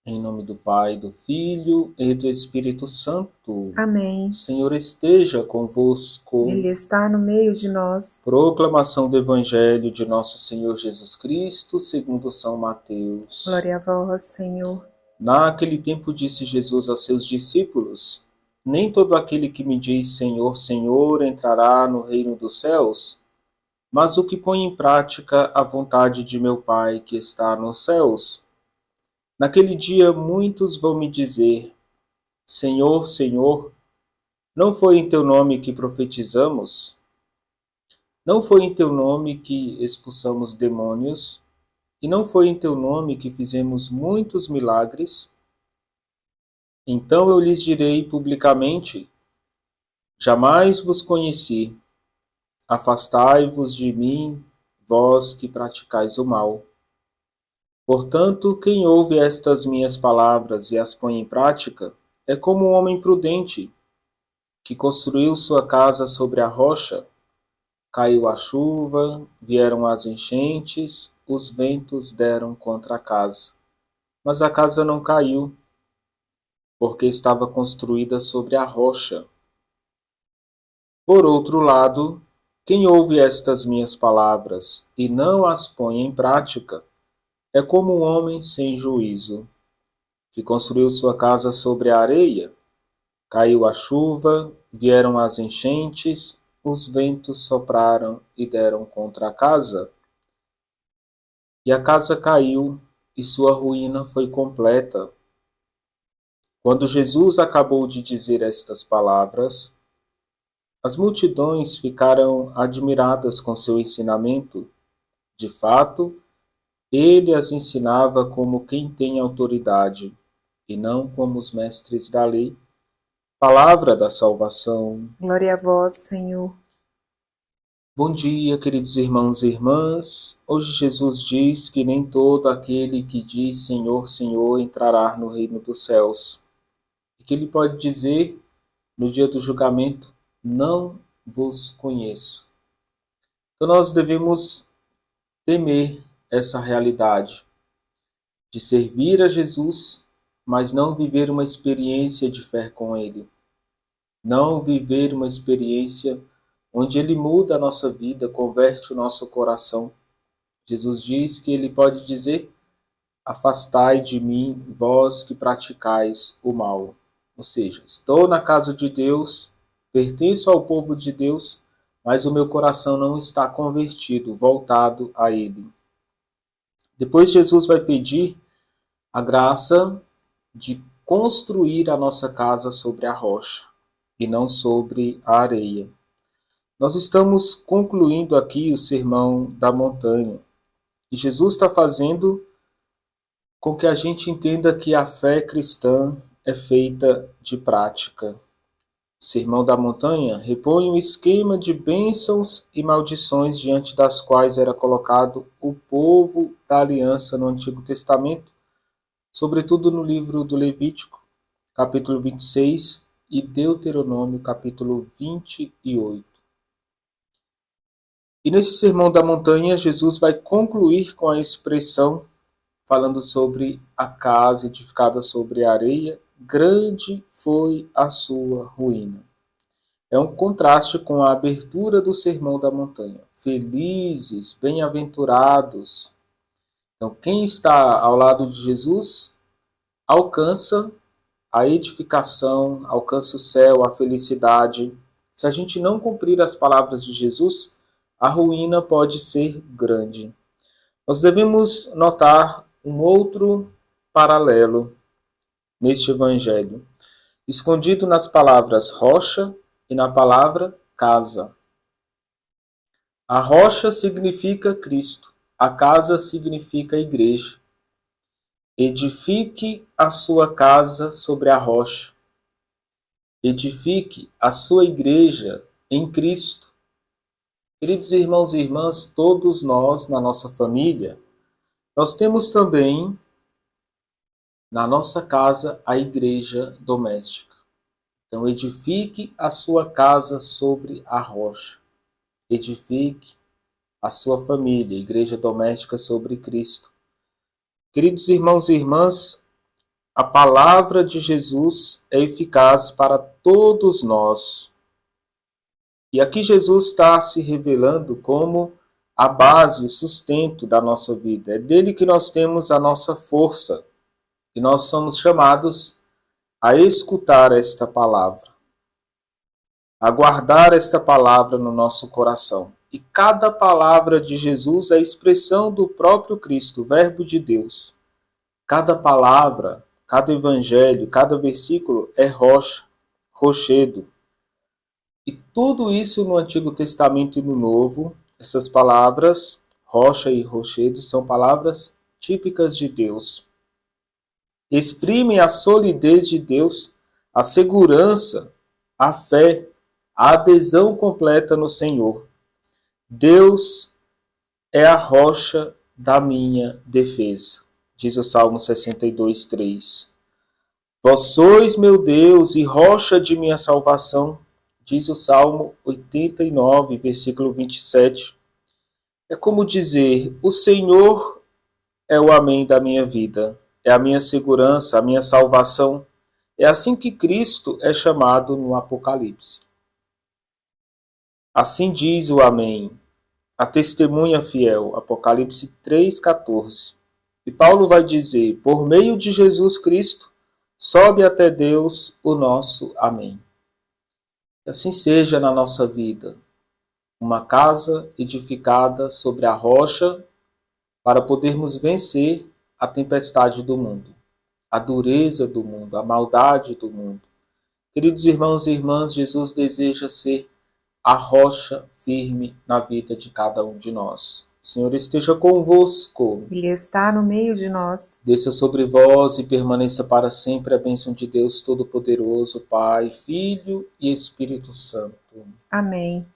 Em nome do Pai, do Filho e do Espírito Santo. Amém. O Senhor esteja convosco. Ele está no meio de nós. Proclamação do Evangelho de nosso Senhor Jesus Cristo, segundo São Mateus. Glória a vós, Senhor. Naquele tempo disse Jesus a seus discípulos: Nem todo aquele que me diz Senhor, Senhor entrará no reino dos céus, mas o que põe em prática a vontade de meu Pai que está nos céus. Naquele dia muitos vão me dizer: Senhor, Senhor, não foi em teu nome que profetizamos? Não foi em teu nome que expulsamos demônios? E não foi em teu nome que fizemos muitos milagres? Então eu lhes direi publicamente: Jamais vos conheci. Afastai-vos de mim, vós que praticais o mal. Portanto, quem ouve estas minhas palavras e as põe em prática, é como um homem prudente, que construiu sua casa sobre a rocha. Caiu a chuva, vieram as enchentes, os ventos deram contra a casa. Mas a casa não caiu, porque estava construída sobre a rocha. Por outro lado, quem ouve estas minhas palavras e não as põe em prática, é como um homem sem juízo, que construiu sua casa sobre a areia. Caiu a chuva, vieram as enchentes, os ventos sopraram e deram contra a casa, e a casa caiu, e sua ruína foi completa. Quando Jesus acabou de dizer estas palavras, as multidões ficaram admiradas com seu ensinamento. De fato, ele as ensinava como quem tem autoridade, e não como os mestres da lei. Palavra da salvação. Glória a vós, Senhor. Bom dia, queridos irmãos e irmãs. Hoje Jesus diz que nem todo aquele que diz Senhor, Senhor entrará no reino dos céus. E que ele pode dizer no dia do julgamento: Não vos conheço. Então nós devemos temer essa realidade de servir a Jesus, mas não viver uma experiência de fé com Ele. Não viver uma experiência onde Ele muda a nossa vida, converte o nosso coração. Jesus diz que Ele pode dizer: Afastai de mim, vós que praticais o mal. Ou seja, estou na casa de Deus, pertenço ao povo de Deus, mas o meu coração não está convertido, voltado a Ele. Depois Jesus vai pedir a graça de construir a nossa casa sobre a rocha e não sobre a areia. Nós estamos concluindo aqui o Sermão da Montanha e Jesus está fazendo com que a gente entenda que a fé cristã é feita de prática. O Sermão da Montanha repõe um esquema de bênçãos e maldições diante das quais era colocado o povo da aliança no Antigo Testamento, sobretudo no livro do Levítico, capítulo 26, e Deuteronômio, capítulo 28. E nesse Sermão da Montanha, Jesus vai concluir com a expressão falando sobre a casa edificada sobre a areia: grande foi a sua ruína. É um contraste com a abertura do Sermão da Montanha. Felizes, bem-aventurados. Então, quem está ao lado de Jesus alcança a edificação, alcança o céu, a felicidade. Se a gente não cumprir as palavras de Jesus, a ruína pode ser grande. Nós devemos notar um outro paralelo neste evangelho, escondido nas palavras rocha e na palavra casa. A rocha significa Cristo, a casa significa igreja. Edifique a sua casa sobre a rocha. Edifique a sua igreja em Cristo. Queridos irmãos e irmãs, todos nós, na nossa família, nós temos também na nossa casa a igreja doméstica. Então, edifique a sua casa sobre a rocha. Edifique a sua família, igreja doméstica sobre Cristo. Queridos irmãos e irmãs, a palavra de Jesus é eficaz para todos nós. E aqui Jesus está se revelando como a base, o sustento da nossa vida. É dele que nós temos a nossa força. E nós somos chamados a escutar esta palavra, a guardar esta palavra no nosso coração. E cada palavra de Jesus é a expressão do próprio Cristo, o Verbo de Deus. Cada palavra, cada evangelho, cada versículo é rocha, rochedo. E tudo isso no Antigo Testamento e no Novo, essas palavras, rocha e rochedo, são palavras típicas de Deus. Exprimem a solidez de Deus, a segurança, a fé, a adesão completa no Senhor. Deus é a rocha da minha defesa, diz o Salmo 62:3. Vós sois meu Deus e rocha de minha salvação, diz o Salmo 89, versículo 27. É como dizer, o Senhor é o amém da minha vida, é a minha segurança, a minha salvação. É assim que Cristo é chamado no Apocalipse. Assim diz o amém, a testemunha fiel, Apocalipse 3,14. E Paulo vai dizer, por meio de Jesus Cristo, sobe até Deus o nosso amém. Que assim seja na nossa vida, uma casa edificada sobre a rocha para podermos vencer a tempestade do mundo, a dureza do mundo, a maldade do mundo. Queridos irmãos e irmãs, Jesus deseja ser a rocha firme na vida de cada um de nós. O Senhor esteja convosco. Ele está no meio de nós. Desça sobre vós e permaneça para sempre a bênção de Deus Todo-Poderoso, Pai, Filho e Espírito Santo. Amém.